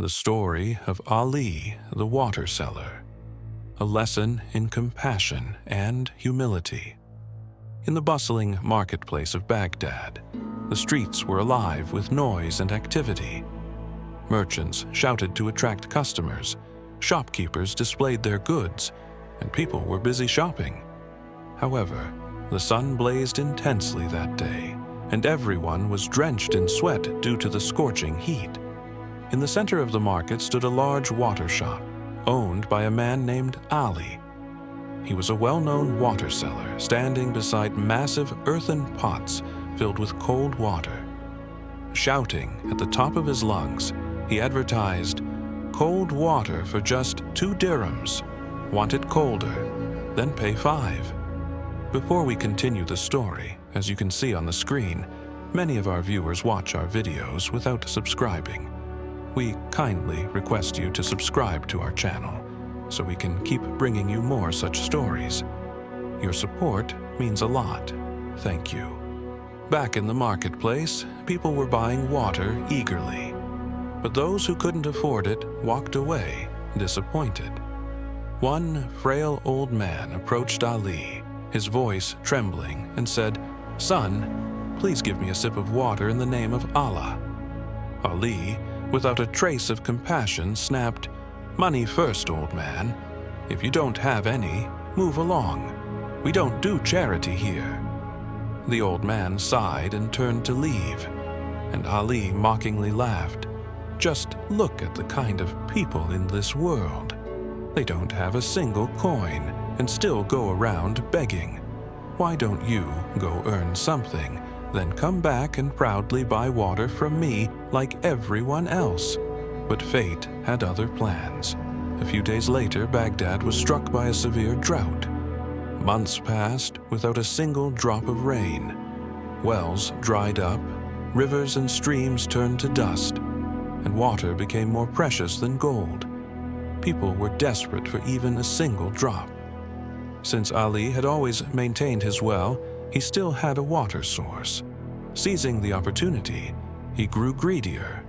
The story of Ali, the water seller. A lesson in compassion and humility. In the bustling marketplace of Baghdad, the streets were alive with noise and activity. Merchants shouted to attract customers, shopkeepers displayed their goods, and people were busy shopping. However, the sun blazed intensely that day, and everyone was drenched in sweat due to the scorching heat. In the center of the market stood a large water shop, owned by a man named Ali. He was a well-known water seller, standing beside massive earthen pots filled with cold water. Shouting at the top of his lungs, he advertised, "Cold water for just 2 dirhams. Want it colder? Then pay 5. Before we continue the story, as you can see on the screen, many of our viewers watch our videos without subscribing. We kindly request you to subscribe to our channel so we can keep bringing you more such stories. Your support means a lot. Thank you. Back in the marketplace, people were buying water eagerly. But those who couldn't afford it walked away, disappointed. One frail old man approached Ali, his voice trembling, and said, "Son, please give me a sip of water in the name of Allah." Ali, without a trace of compassion, snapped, "Money first, old man. If you don't have any, move along. We don't do charity here." The old man sighed and turned to leave, and Ali mockingly laughed. "Just look at the kind of people in this world. They don't have a single coin and still go around begging. Why don't you go earn something, then come back and proudly buy water from me like everyone else?" But fate had other plans. A few days later, Baghdad was struck by a severe drought. Months passed without a single drop of rain. Wells dried up, rivers and streams turned to dust, and water became more precious than gold. People were desperate for even a single drop. Since Ali had always maintained his well, he still had a water source. Seizing the opportunity, he grew greedier.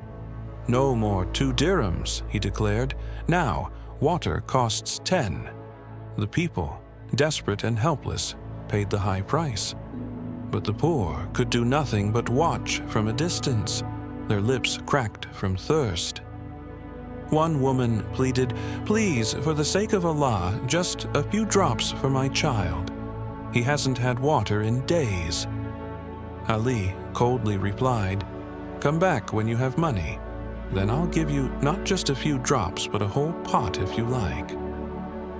"No more 2 dirhams, he declared. "Now, water costs 10. The people, desperate and helpless, paid the high price. But the poor could do nothing but watch from a distance, their lips cracked from thirst. One woman pleaded, "Please, for the sake of Allah, just a few drops for my child. He hasn't had water in days." Ali coldly replied, "Come back when you have money. Then I'll give you not just a few drops, but a whole pot if you like."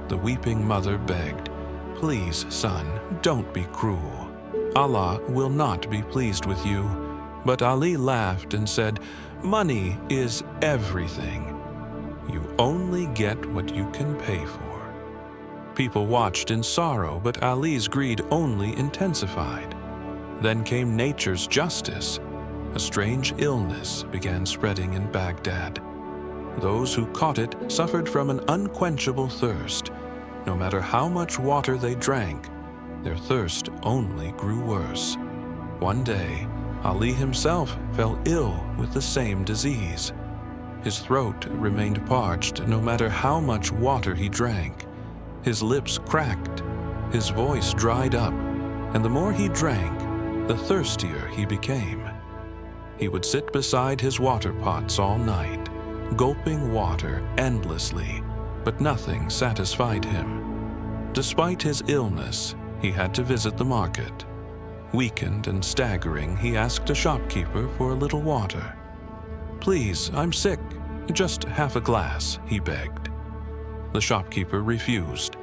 The weeping mother begged, "Please, son, don't be cruel. Allah will not be pleased with you." But Ali laughed and said, "Money is everything. You only get what you can pay for." People watched in sorrow, but Ali's greed only intensified. Then came nature's justice. A strange illness began spreading in Baghdad. Those who caught it suffered from an unquenchable thirst. No matter how much water they drank, their thirst only grew worse. One day, Ali himself fell ill with the same disease. His throat remained parched no matter how much water he drank. His lips cracked, his voice dried up, and the more he drank, the thirstier he became. He would sit beside his water pots all night, gulping water endlessly, but nothing satisfied him. Despite his illness, he had to visit the market. Weakened and staggering, he asked a shopkeeper for a little water. "Please, I'm sick. Just half a glass," he begged. The shopkeeper refused.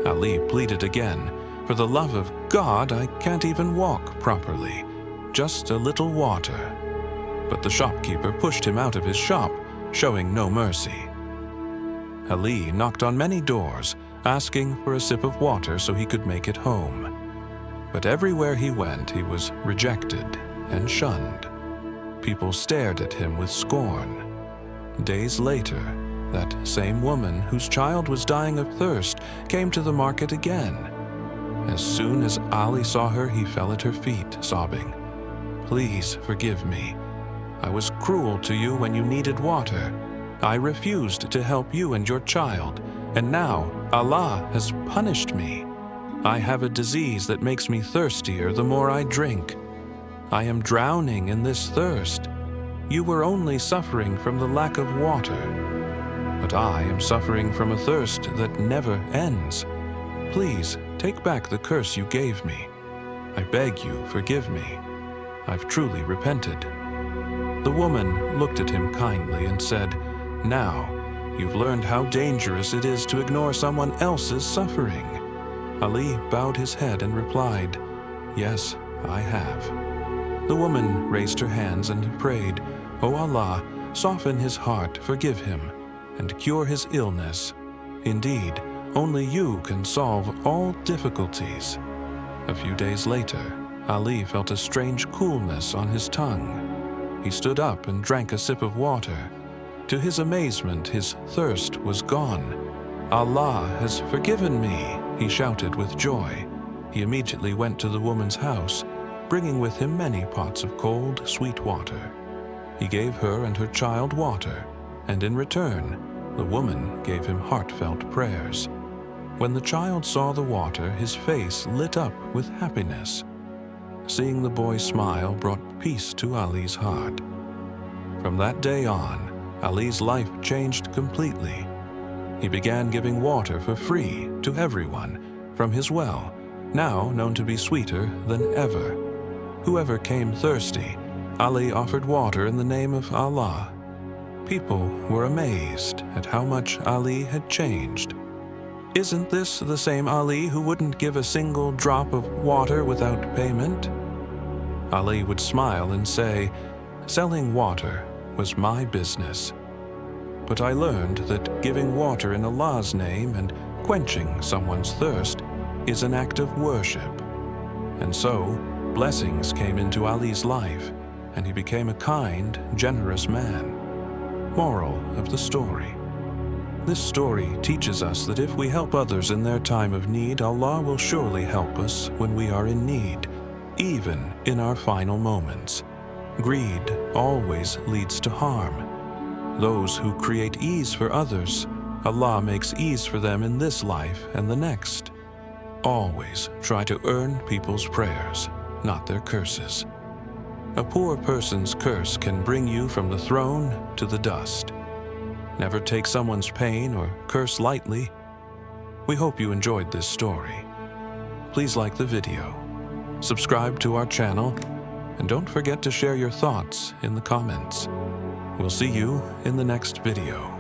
Ali pleaded again, "For the love of God, I can't even walk properly. Just a little water." But the shopkeeper pushed him out of his shop, showing no mercy. Ali knocked on many doors, asking for a sip of water so he could make it home. But everywhere he went, he was rejected and shunned. People stared at him with scorn. Days later, that same woman whose child was dying of thirst came to the market again. As soon as Ali saw her, he fell at her feet, sobbing, "Please forgive me. I was cruel to you when you needed water, I refused to help you and your child, and now Allah has punished me. I have a disease that makes me thirstier the more I drink. I am drowning in this thirst. You were only suffering from the lack of water, but I am suffering from a thirst that never ends. Please take back the curse you gave me. I beg you, forgive me. I've truly repented." The woman looked at him kindly and said, "Now, you've learned how dangerous it is to ignore someone else's suffering." Ali bowed his head and replied, "Yes, I have." The woman raised her hands and prayed, "O Allah, soften his heart, forgive him, and cure his illness. Indeed, only you can solve all difficulties." A few days later, Ali felt a strange coolness on his tongue. He stood up and drank a sip of water. To his amazement, his thirst was gone. "Allah has forgiven me," he shouted with joy. He immediately went to the woman's house, bringing with him many pots of cold, sweet water. He gave her and her child water, and in return, the woman gave him heartfelt prayers. When the child saw the water, his face lit up with happiness. Seeing the boy smile brought peace to Ali's heart. From that day on, Ali's life changed completely. He began giving water for free to everyone from his well, now known to be sweeter than ever. Whoever came thirsty, Ali offered water in the name of Allah. People were amazed at how much Ali had changed. Isn't this the same Ali who wouldn't give a single drop of water without payment? Ali would smile and say, "Selling water was my business." But I learned that giving water in Allah's name and quenching someone's thirst is an act of worship. And so, blessings came into Ali's life, and he became a kind, generous man. Moral of the story: this story teaches us that if we help others in their time of need, Allah will surely help us when we are in need, even in our final moments. Greed always leads to harm. Those who create ease for others, Allah makes ease for them in this life and the next. Always try to earn people's prayers, not their curses. A poor person's curse can bring you from the throne to the dust. Never take someone's pain or curse lightly. We hope you enjoyed this story. Please like the video, subscribe to our channel, and don't forget to share your thoughts in the comments. We'll see you in the next video.